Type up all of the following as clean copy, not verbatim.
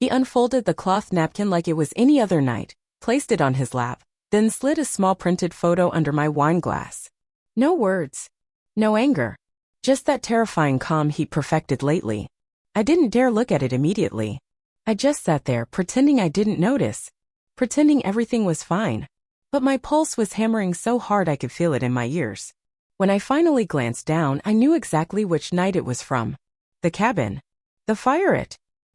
He unfolded the cloth napkin like it was any other night, placed it on his lap, then slid a small printed photo under my wine glass. No words. No anger. Just that terrifying calm he'd perfected lately. I didn't dare look at it immediately. I just sat there pretending I didn't notice, pretending everything was fine. But my pulse was hammering so hard I could feel it in my ears. When I finally glanced down, I knew exactly which night it was from. The cabin. The fire.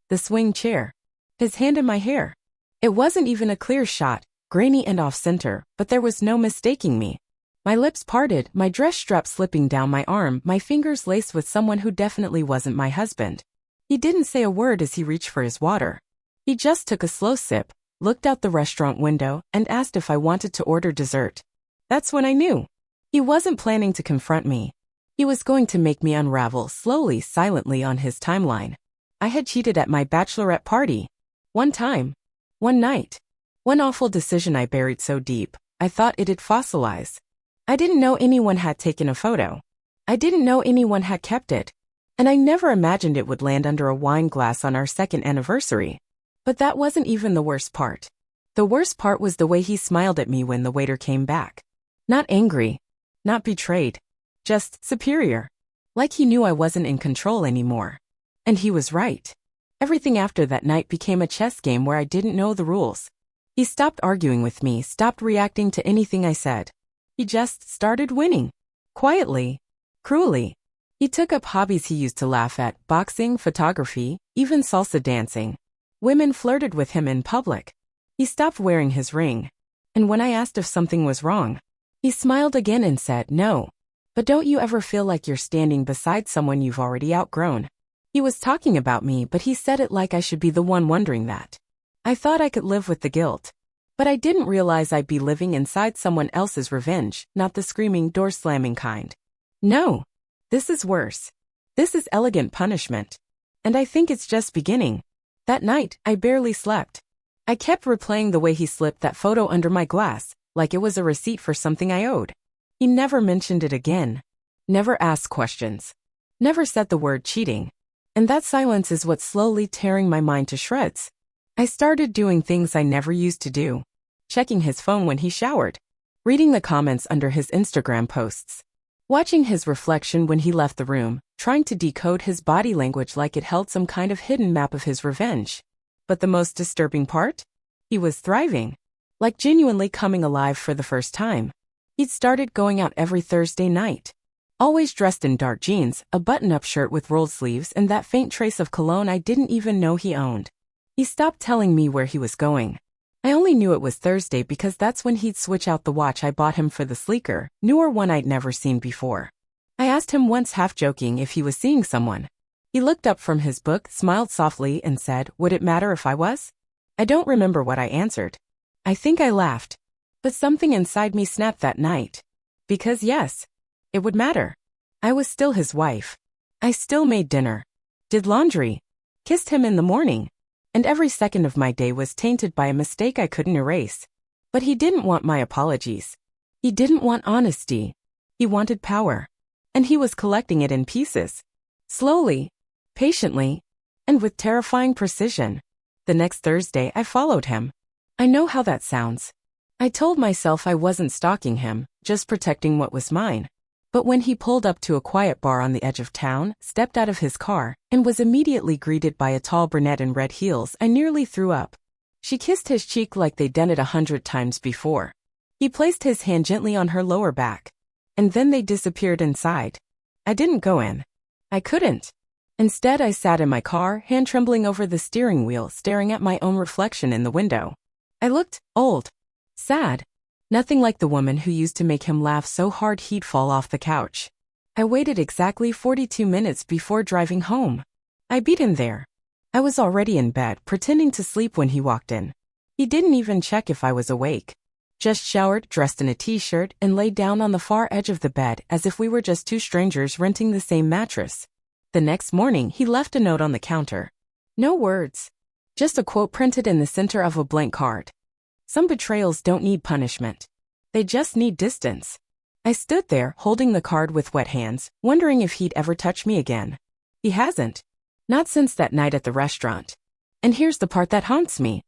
The swing chair. His hand in my hair. It wasn't even a clear shot, grainy and off-center, but there was no mistaking me. My lips parted, my dress strap slipping down my arm, my fingers laced with someone who definitely wasn't my husband. He didn't say a word as he reached for his water. He just took a slow sip, looked out the restaurant window, and asked if I wanted to order dessert. That's when I knew. He wasn't planning to confront me. He was going to make me unravel slowly, silently on his timeline. I had cheated at my bachelorette party. One time. One night. One awful decision I buried so deep, I thought it'd fossilize. I didn't know anyone had taken a photo. I didn't know anyone had kept it. And I never imagined it would land under a wine glass on our second anniversary. But that wasn't even the worst part. The worst part was the way he smiled at me when the waiter came back. Not angry. Not betrayed. Just superior. Like he knew I wasn't in control anymore. And he was right. Everything after that night became a chess game where I didn't know the rules. He stopped arguing with me, stopped reacting to anything I said. He just started winning. Quietly. Cruelly. He took up hobbies he used to laugh at, boxing, photography, even salsa dancing. Women flirted with him in public. He stopped wearing his ring. And when I asked if something was wrong, he smiled again and said, no. But don't you ever feel like you're standing beside someone you've already outgrown? He was talking about me, but he said it like I should be the one wondering that. I thought I could live with the guilt. But I didn't realize I'd be living inside someone else's revenge, not the screaming, door-slamming kind. No. This is worse. This is elegant punishment. And I think it's just beginning. That night, I barely slept. I kept replaying the way he slipped that photo under my glass, like it was a receipt for something I owed. He never mentioned it again. Never asked questions. Never said the word cheating. And that silence is what's slowly tearing my mind to shreds. I started doing things I never used to do. Checking his phone when he showered. Reading the comments under his Instagram posts. Watching his reflection when he left the room, trying to decode his body language like it held some kind of hidden map of his revenge. But the most disturbing part? He was thriving. Like genuinely coming alive for the first time. He'd started going out every Thursday night. Always dressed in dark jeans, a button-up shirt with rolled sleeves, and that faint trace of cologne I didn't even know he owned. He stopped telling me where he was going. I only knew it was Thursday because that's when he'd switch out the watch I bought him for the sleeker, newer one I'd never seen before. I asked him once half-joking if he was seeing someone. He looked up from his book, smiled softly, and said, would it matter if I was? I don't remember what I answered. I think I laughed. But something inside me snapped that night. Because yes, it would matter. I was still his wife. I still made dinner. Did laundry. Kissed him in the morning. And every second of my day was tainted by a mistake I couldn't erase. But he didn't want my apologies. He didn't want honesty. He wanted power. And he was collecting it in pieces. Slowly. Patiently. And with terrifying precision. The next Thursday I followed him. I know how that sounds. I told myself I wasn't stalking him, just protecting what was mine. But when he pulled up to a quiet bar on the edge of town, stepped out of his car, and was immediately greeted by a tall brunette in red heels, I nearly threw up. She kissed his cheek like they'd done it 100 times before. He placed his hand gently on her lower back. And then they disappeared inside. I didn't go in. I couldn't. Instead, I sat in my car, hand trembling over the steering wheel, staring at my own reflection in the window. I looked old. Sad. Nothing like the woman who used to make him laugh so hard he'd fall off the couch. I waited exactly 42 minutes before driving home. I beat him there. I was already in bed, pretending to sleep when he walked in. He didn't even check if I was awake. Just showered, dressed in a t-shirt, and laid down on the far edge of the bed as if we were just two strangers renting the same mattress. The next morning, he left a note on the counter. No words. Just a quote printed in the center of a blank card. Some betrayals don't need punishment. They just need distance. I stood there, holding the card with wet hands, wondering if he'd ever touch me again. He hasn't. Not since that night at the restaurant. And here's the part that haunts me.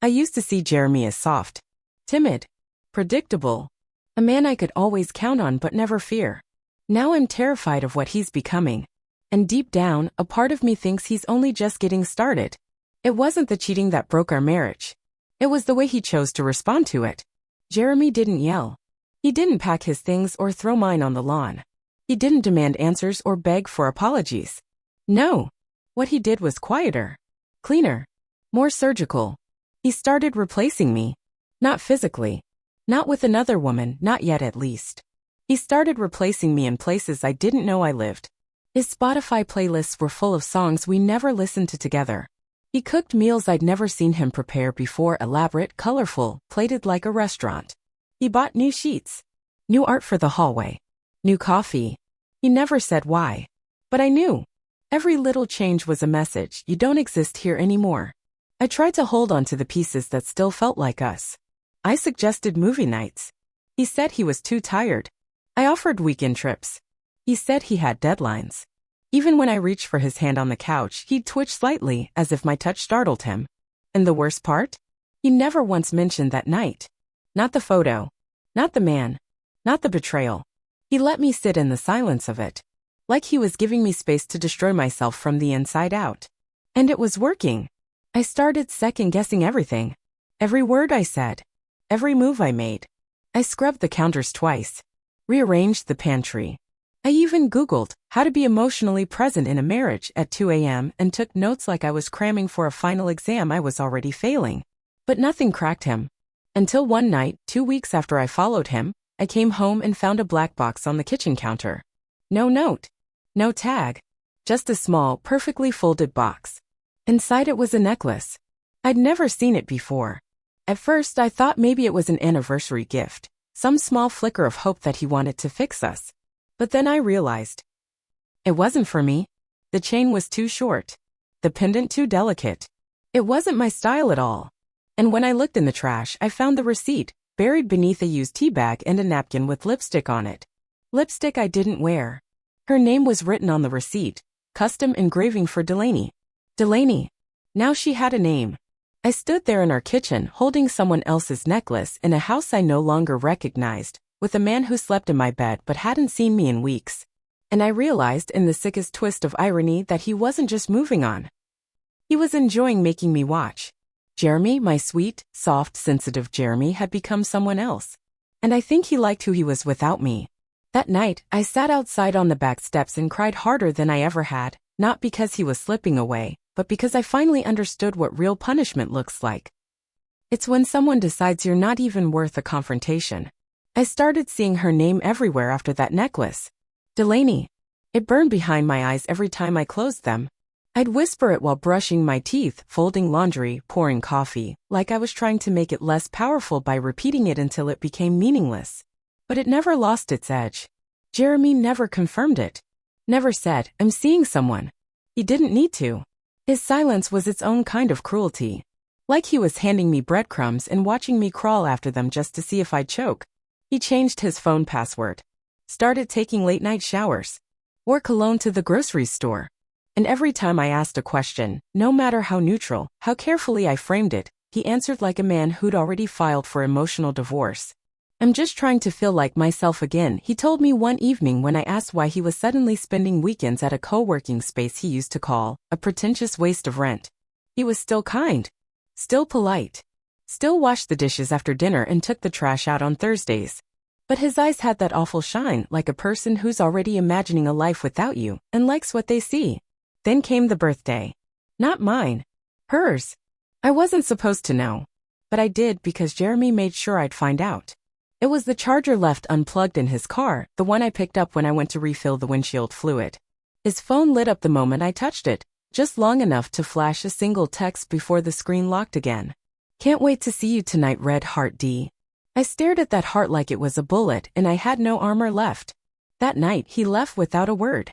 I used to see Jeremy as soft, timid, predictable, a man I could always count on but never fear. Now I'm terrified of what he's becoming. And deep down, a part of me thinks he's only just getting started. It wasn't the cheating that broke our marriage. It was the way he chose to respond to it. Jeremy didn't yell. He didn't pack his things or throw mine on the lawn. He didn't demand answers or beg for apologies. No. What he did was quieter, cleaner, more surgical. He started replacing me. Not physically. Not with another woman, not yet at least. He started replacing me in places I didn't know I lived. His Spotify playlists were full of songs we never listened to together. He cooked meals I'd never seen him prepare before, elaborate, colorful, plated like a restaurant. He bought new sheets, new art for the hallway, new coffee. He never said why. But I knew. Every little change was a message: you don't exist here anymore. I tried to hold on to the pieces that still felt like us. I suggested movie nights. He said he was too tired. I offered weekend trips. He said he had deadlines. Even when I reached for his hand on the couch, he'd twitch slightly, as if my touch startled him. And the worst part? He never once mentioned that night. Not the photo. Not the man. Not the betrayal. He let me sit in the silence of it. Like he was giving me space to destroy myself from the inside out. And it was working. I started second-guessing everything. Every word I said. Every move I made. I scrubbed the counters twice. Rearranged the pantry. I even Googled how to be emotionally present in a marriage at 2 a.m. and took notes like I was cramming for a final exam I was already failing. But nothing cracked him. Until one night, 2 weeks after I followed him, I came home and found a black box on the kitchen counter. No note. No tag. Just a small, perfectly folded box. Inside it was a necklace. I'd never seen it before. At first, I thought maybe it was an anniversary gift, some small flicker of hope that he wanted to fix us. But then I realized. It wasn't for me. The chain was too short. The pendant too delicate. It wasn't my style at all. And when I looked in the trash, I found the receipt, buried beneath a used tea bag and a napkin with lipstick on it. Lipstick I didn't wear. Her name was written on the receipt, custom engraving for Delaney. Delaney. Now she had a name. I stood there in our kitchen holding someone else's necklace in a house I no longer recognized, with a man who slept in my bed but hadn't seen me in weeks. And I realized in the sickest twist of irony that he wasn't just moving on. He was enjoying making me watch. Jeremy, my sweet, soft, sensitive Jeremy, had become someone else. And I think he liked who he was without me. That night, I sat outside on the back steps and cried harder than I ever had, not because he was slipping away, but because I finally understood what real punishment looks like. It's when someone decides you're not even worth a confrontation. I started seeing her name everywhere after that necklace. Delaney. It burned behind my eyes every time I closed them. I'd whisper it while brushing my teeth, folding laundry, pouring coffee, like I was trying to make it less powerful by repeating it until it became meaningless. But it never lost its edge. Jeremy never confirmed it. Never said, "I'm seeing someone." He didn't need to. His silence was its own kind of cruelty. Like he was handing me breadcrumbs and watching me crawl after them just to see if I'd choke. He changed his phone password. Started taking late-night showers. Wore cologne to the grocery store. And every time I asked a question, no matter how neutral, how carefully I framed it, he answered like a man who'd already filed for emotional divorce. "I'm just trying to feel like myself again," he told me one evening when I asked why he was suddenly spending weekends at a co-working space he used to call a pretentious waste of rent. He was still kind. Still polite. Still washed the dishes after dinner and took the trash out on Thursdays. But his eyes had that awful shine, like a person who's already imagining a life without you and likes what they see. Then came the birthday. Not mine. Hers. I wasn't supposed to know. But I did because Jeremy made sure I'd find out. It was the charger left unplugged in his car, the one I picked up when I went to refill the windshield fluid. His phone lit up the moment I touched it, just long enough to flash a single text before the screen locked again. "Can't wait to see you tonight, Red Heart D." I stared at that heart like it was a bullet and I had no armor left. That night, he left without a word.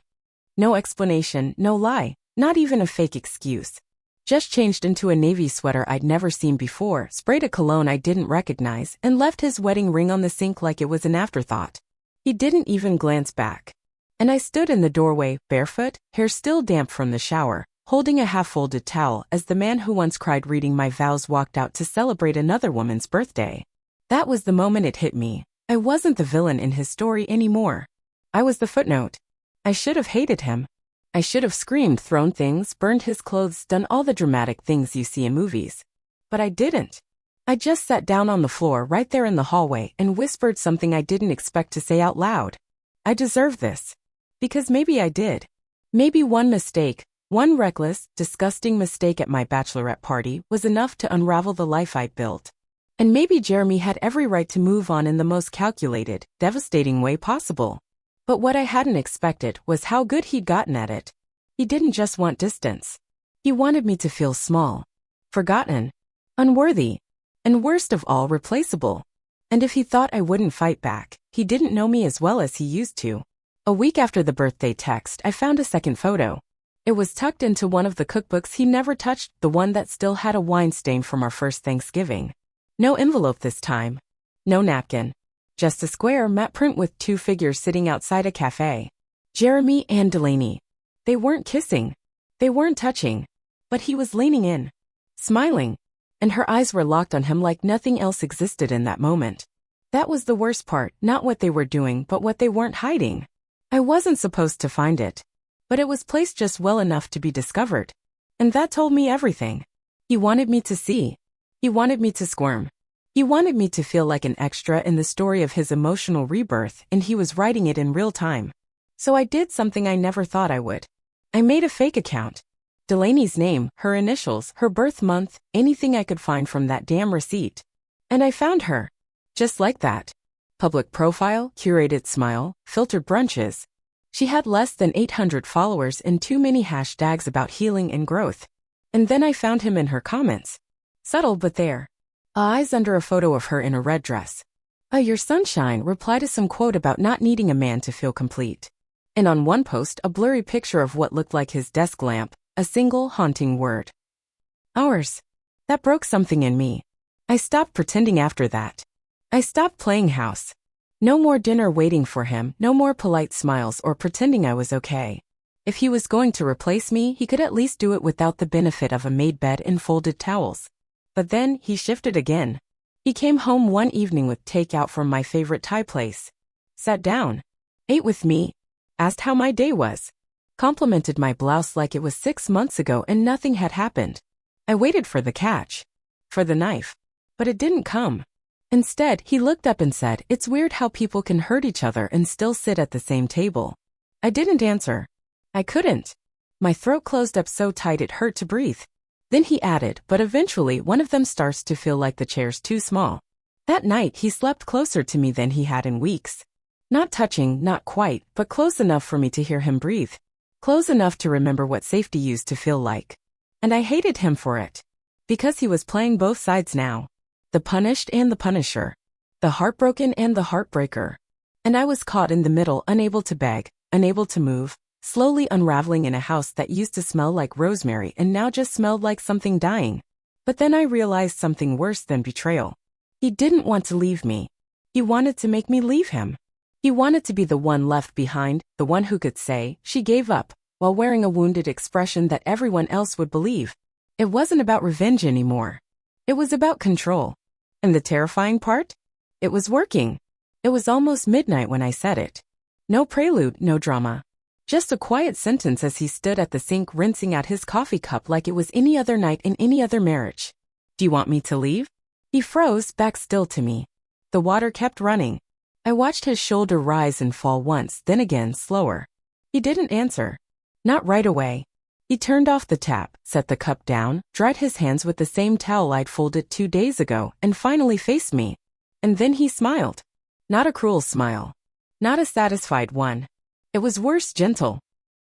No explanation, no lie, not even a fake excuse. Just changed into a navy sweater I'd never seen before, sprayed a cologne I didn't recognize, and left his wedding ring on the sink like it was an afterthought. He didn't even glance back. And I stood in the doorway, barefoot, hair still damp from the shower, holding a half-folded towel as the man who once cried reading my vows walked out to celebrate another woman's birthday. That was the moment it hit me. I wasn't the villain in his story anymore. I was the footnote. I should have hated him. I should have screamed, thrown things, burned his clothes, done all the dramatic things you see in movies. But I didn't. I just sat down on the floor right there in the hallway and whispered something I didn't expect to say out loud. I deserve this. Because maybe I did. Maybe one mistake, one reckless, disgusting mistake at my bachelorette party was enough to unravel the life I'd built. And maybe Jeremy had every right to move on in the most calculated, devastating way possible. But what I hadn't expected was how good he'd gotten at it. He didn't just want distance. He wanted me to feel small, forgotten, unworthy, and worst of all, replaceable. And if he thought I wouldn't fight back, he didn't know me as well as he used to. A week after the birthday text, I found a second photo. It was tucked into one of the cookbooks he never touched, the one that still had a wine stain from our first Thanksgiving. No envelope this time. No napkin. Just a square matte print with two figures sitting outside a cafe. Jeremy and Delaney. They weren't kissing. They weren't touching. But he was leaning in, smiling, and her eyes were locked on him like nothing else existed in that moment. That was the worst part, not what they were doing but what they weren't hiding. I wasn't supposed to find it. But it was placed just well enough to be discovered. And that told me everything. He wanted me to see. He wanted me to squirm. He wanted me to feel like an extra in the story of his emotional rebirth, and he was writing it in real time. So I did something I never thought I would. I made a fake account. Delaney's name, her initials, her birth month, anything I could find from that damn receipt. And I found her. Just like that. Public profile, curated smile, filtered brunches. She had less than 800 followers and too many hashtags about healing and growth. And then I found him in her comments. Subtle but there. Eyes under a photo of her in a red dress. Your sunshine reply to some quote about not needing a man to feel complete. And on one post, a blurry picture of what looked like his desk lamp, a single haunting word. Ours. That broke something in me. I stopped pretending after that. I stopped playing house. No more dinner waiting for him, no more polite smiles or pretending I was okay. If he was going to replace me, he could at least do it without the benefit of a made bed and folded towels. But then, he shifted again. He came home one evening with takeout from my favorite Thai place. Sat down. Ate with me. Asked how my day was. Complimented my blouse like it was 6 months ago and nothing had happened. I waited for the catch. For the knife. But it didn't come. Instead, he looked up and said, "It's weird how people can hurt each other and still sit at the same table." I didn't answer. I couldn't. My throat closed up so tight it hurt to breathe. Then he added, "But eventually one of them starts to feel like the chair's too small." That night he slept closer to me than he had in weeks. Not touching, not quite, but close enough for me to hear him breathe. Close enough to remember what safety used to feel like. And I hated him for it. Because he was playing both sides now. The punished and the punisher. The heartbroken and the heartbreaker. And I was caught in the middle, unable to beg, unable to move. Slowly unraveling in a house that used to smell like rosemary and now just smelled like something dying. But then I realized something worse than betrayal. He didn't want to leave me. He wanted to make me leave him. He wanted to be the one left behind, the one who could say, "She gave up," while wearing a wounded expression that everyone else would believe. It wasn't about revenge anymore. It was about control. And the terrifying part? It was working. It was almost midnight when I said it. No prelude, no drama. Just a quiet sentence as he stood at the sink rinsing out his coffee cup like it was any other night in any other marriage. "Do you want me to leave?" He froze, back still to me. The water kept running. I watched his shoulder rise and fall once, then again, slower. He didn't answer. Not right away. He turned off the tap, set the cup down, dried his hands with the same towel I'd folded 2 days ago, and finally faced me. And then he smiled. Not a cruel smile. Not a satisfied one. It was worse, gentle.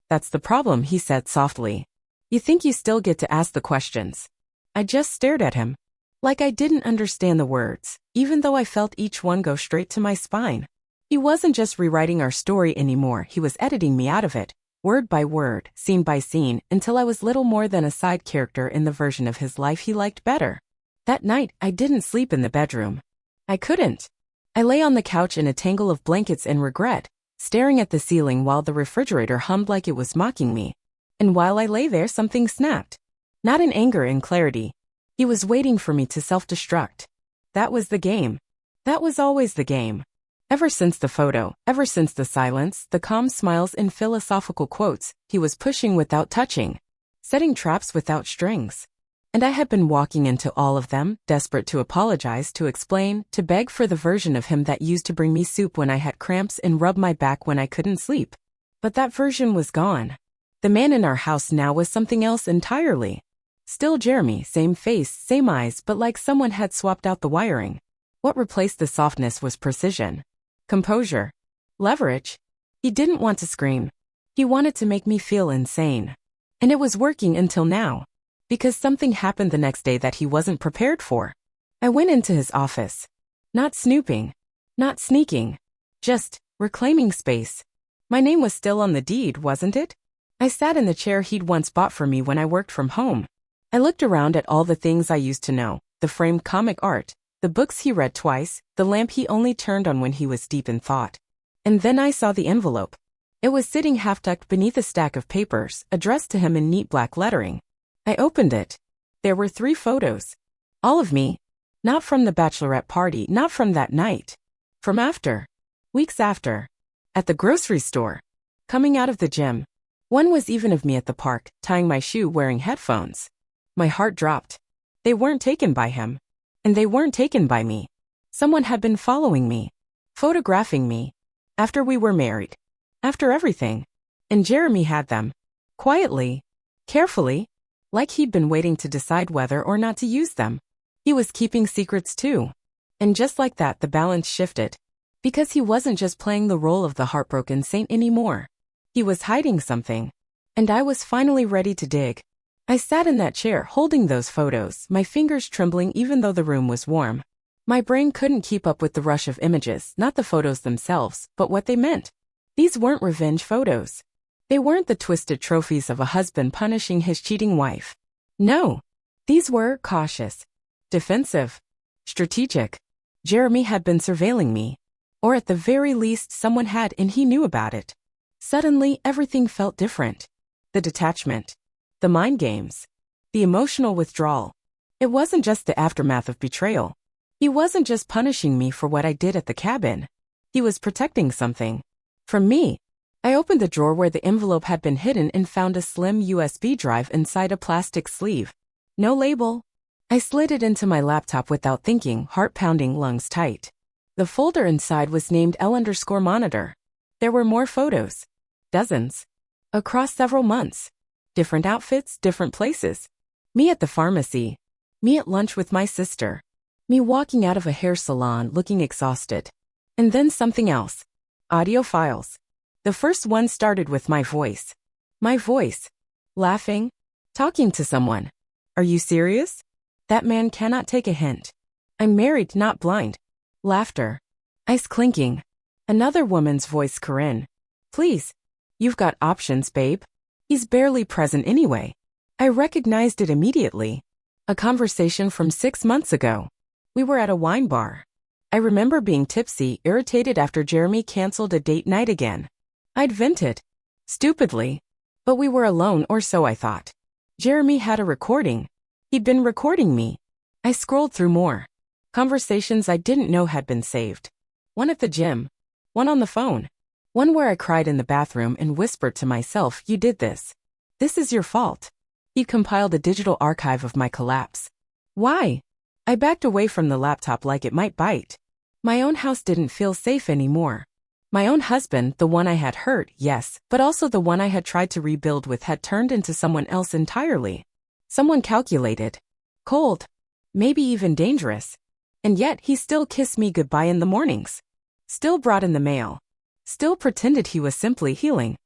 "That's the problem," he said softly. "You think you still get to ask the questions." I just stared at him. Like I didn't understand the words, even though I felt each one go straight to my spine. He wasn't just rewriting our story anymore, he was editing me out of it, word by word, scene by scene, until I was little more than a side character in the version of his life he liked better. That night, I didn't sleep in the bedroom. I couldn't. I lay on the couch in a tangle of blankets and regret, staring at the ceiling while the refrigerator hummed like it was mocking me. And while I lay there, something snapped. Not in anger, in clarity. He was waiting for me to self-destruct. That was the game. That was always the game. Ever since the photo, ever since the silence, the calm smiles and philosophical quotes, he was pushing without touching, setting traps without strings. And I had been walking into all of them, desperate to apologize, to explain, to beg for the version of him that used to bring me soup when I had cramps and rub my back when I couldn't sleep. But that version was gone. The man in our house now was something else entirely. Still Jeremy, same face, same eyes, but like someone had swapped out the wiring. What replaced the softness was precision, composure, leverage. He didn't want to scream. He wanted to make me feel insane. And it was working until now. Because something happened the next day that he wasn't prepared for. I went into his office. Not snooping. Not sneaking. Just reclaiming space. My name was still on the deed, wasn't it? I sat in the chair he'd once bought for me when I worked from home. I looked around at all the things I used to know, the framed comic art, the books he read twice, the lamp he only turned on when he was deep in thought. And then I saw the envelope. It was sitting half-tucked beneath a stack of papers, addressed to him in neat black lettering. I opened it. There were 3 photos. All of me. Not from the bachelorette party, not from that night. From after. Weeks after. At the grocery store. Coming out of the gym. One was even of me at the park, tying my shoe, wearing headphones. My heart dropped. They weren't taken by him. And they weren't taken by me. Someone had been following me. Photographing me. After we were married. After everything. And Jeremy had them. Quietly. Carefully. Like he'd been waiting to decide whether or not to use them. He was keeping secrets too. And just like that, the balance shifted. Because he wasn't just playing the role of the heartbroken saint anymore. He was hiding something. And I was finally ready to dig. I sat in that chair holding those photos, my fingers trembling even though the room was warm. My brain couldn't keep up with the rush of images, not the photos themselves, but what they meant. These weren't revenge photos. They weren't the twisted trophies of a husband punishing his cheating wife. No. These were cautious, defensive, strategic. Jeremy had been surveilling me. Or at the very least someone had, and he knew about it. Suddenly everything felt different. The detachment. The mind games. The emotional withdrawal. It wasn't just the aftermath of betrayal. He wasn't just punishing me for what I did at the cabin. He was protecting something. From me. I opened the drawer where the envelope had been hidden and found a slim USB drive inside a plastic sleeve. No label. I slid it into my laptop without thinking, heart pounding, lungs tight. The folder inside was named L_monitor. There were more photos. Dozens. Across several months. Different outfits, different places. Me at the pharmacy. Me at lunch with my sister. Me walking out of a hair salon looking exhausted. And then something else. Audio files. The first one started with my voice. My voice. Laughing. Talking to someone. Are you serious? That man cannot take a hint. I'm married, not blind. Laughter. Ice clinking. Another woman's voice, Corinne. Please. You've got options, babe. He's barely present anyway. I recognized it immediately. A conversation from 6 months ago. We were at a wine bar. I remember being tipsy, irritated after Jeremy canceled a date night again. I'd vented. Stupidly. But we were alone, or so I thought. Jeremy had a recording. He'd been recording me. I scrolled through more. Conversations I didn't know had been saved. One at the gym. One on the phone. One where I cried in the bathroom and whispered to myself, you did this. This is your fault. He'd compiled a digital archive of my collapse. Why? I backed away from the laptop like it might bite. My own house didn't feel safe anymore. My own husband, the one I had hurt, yes, but also the one I had tried to rebuild with, had turned into someone else entirely. Someone calculated. Cold. Maybe even dangerous. And yet he still kissed me goodbye in the mornings. Still brought in the mail. Still pretended he was simply healing.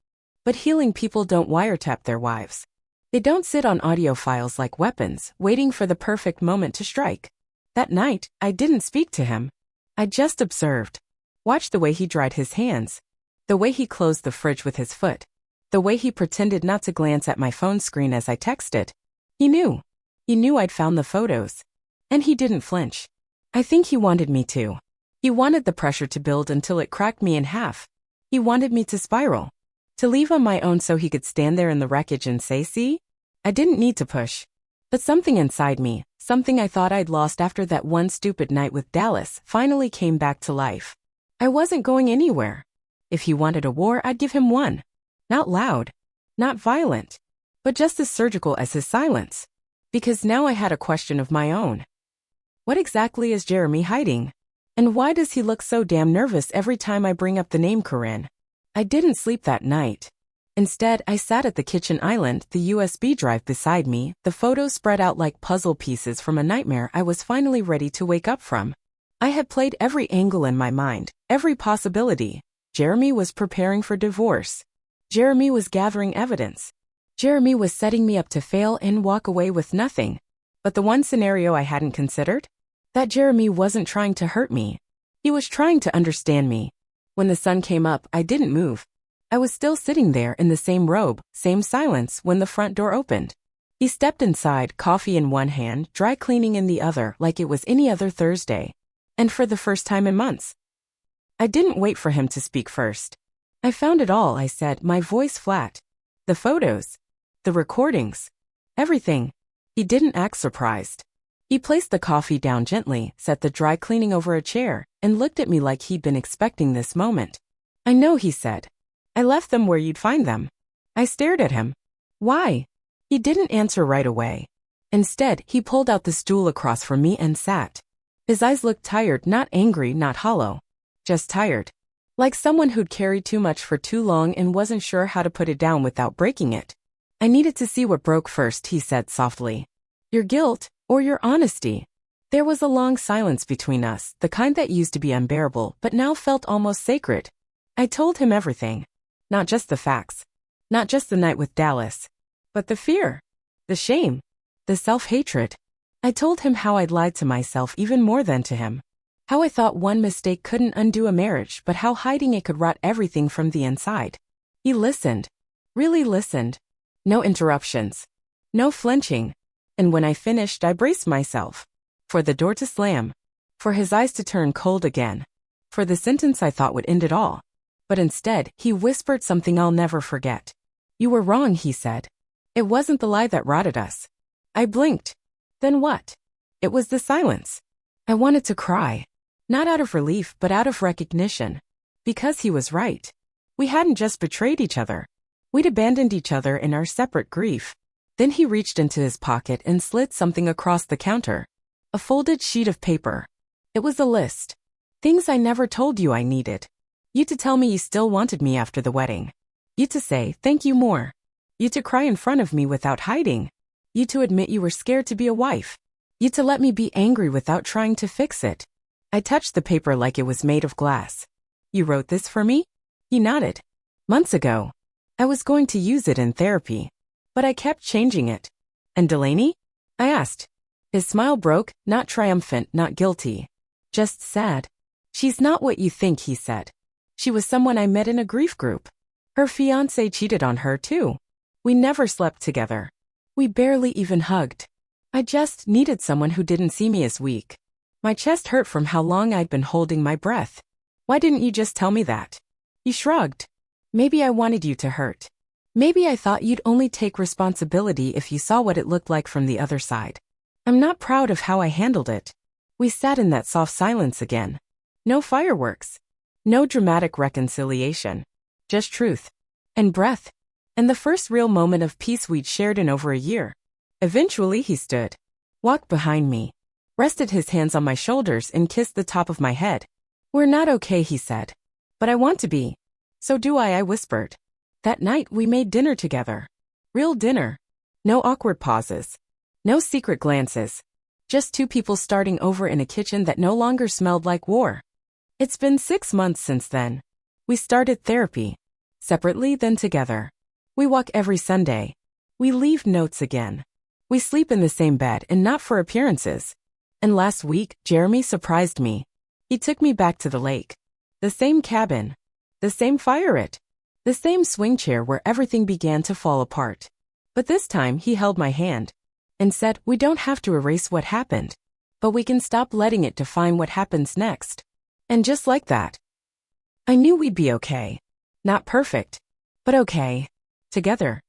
But healing people don't wiretap their wives. They don't sit on audio files like weapons, waiting for the perfect moment to strike. That night, I didn't speak to him. I just observed. Watched the way he dried his hands. The way he closed the fridge with his foot. The way he pretended not to glance at my phone screen as I texted. He knew. He knew I'd found the photos. And he didn't flinch. I think he wanted me to. He wanted the pressure to build until it cracked me in half. He wanted me to spiral. To leave on my own so he could stand there in the wreckage and say, see? I didn't need to push. But something inside me, something I thought I'd lost after that one stupid night with Dallas, finally came back to life. I wasn't going anywhere. If he wanted a war, I'd give him one. Not loud, not violent, but just as surgical as his silence. Because now I had a question of my own. What exactly is Jeremy hiding? And why does he look so damn nervous every time I bring up the name Corinne? I didn't sleep that night. Instead, I sat at the kitchen island, the USB drive beside me, the photos spread out like puzzle pieces from a nightmare I was finally ready to wake up from. I had played every angle in my mind, every possibility. Jeremy was preparing for divorce. Jeremy was gathering evidence. Jeremy was setting me up to fail and walk away with nothing. But the one scenario I hadn't considered? That Jeremy wasn't trying to hurt me. He was trying to understand me. When the sun came up, I didn't move. I was still sitting there in the same robe, same silence when the front door opened. He stepped inside, coffee in one hand, dry cleaning in the other, like it was any other Thursday. And for the first time in months. I didn't wait for him to speak first. I found it all, I said, my voice flat. The photos. The recordings. Everything. He didn't act surprised. He placed the coffee down gently, set the dry cleaning over a chair, and looked at me like he'd been expecting this moment. I know, he said. I left them where you'd find them. I stared at him. Why? He didn't answer right away. Instead, he pulled out the stool across from me and sat. His eyes looked tired, not angry, not hollow. Just tired. Like someone who'd carried too much for too long and wasn't sure how to put it down without breaking it. I needed to see what broke first, he said softly. Your guilt, or your honesty. There was a long silence between us, the kind that used to be unbearable but now felt almost sacred. I told him everything. Not just the facts. Not just the night with Dallas. But the fear. The shame. The self-hatred. I told him how I'd lied to myself even more than to him. How I thought one mistake couldn't undo a marriage, but how hiding it could rot everything from the inside. He listened. Really listened. No interruptions. No flinching. And when I finished, I braced myself. For the door to slam. For his eyes to turn cold again. For the sentence I thought would end it all. But instead, he whispered something I'll never forget. You were wrong, he said. It wasn't the lie that rotted us. I blinked. Then what? It was the silence. I wanted to cry. Not out of relief, but out of recognition. Because he was right. We hadn't just betrayed each other. We'd abandoned each other in our separate grief. Then he reached into his pocket and slid something across the counter. A folded sheet of paper. It was a list. Things I never told you I needed. You to tell me you still wanted me after the wedding. You to say, thank you more. You to cry in front of me without hiding. You to admit you were scared to be a wife. You to let me be angry without trying to fix it. I touched the paper like it was made of glass. You wrote this for me? He nodded. Months ago. I was going to use it in therapy. But I kept changing it. And Delaney? I asked. His smile broke, not triumphant, not guilty. Just sad. She's not what you think, he said. She was someone I met in a grief group. Her fiancé cheated on her too. We never slept together. We barely even hugged. I just needed someone who didn't see me as weak. My chest hurt from how long I'd been holding my breath. Why didn't you just tell me that? He shrugged. Maybe I wanted you to hurt. Maybe I thought you'd only take responsibility if you saw what it looked like from the other side. I'm not proud of how I handled it. We sat in that soft silence again. No fireworks. No dramatic reconciliation. Just truth. And breath. And the first real moment of peace we'd shared in over a year. Eventually he stood. Walked behind me. Rested his hands on my shoulders and kissed the top of my head. We're not okay, he said. But I want to be. So do I whispered. That night we made dinner together. Real dinner. No awkward pauses. No secret glances. Just two people starting over in a kitchen that no longer smelled like war. It's been 6 months since then. We started therapy. Separately, then together. We walk every Sunday. We leave notes again. We sleep in the same bed and not for appearances. And last week, Jeremy surprised me. He took me back to the lake. The same cabin. The same fire pit. The same swing chair where everything began to fall apart. But this time he held my hand. And said, we don't have to erase what happened. But we can stop letting it define what happens next. And just like that, I knew we'd be okay. Not perfect. But okay. Together.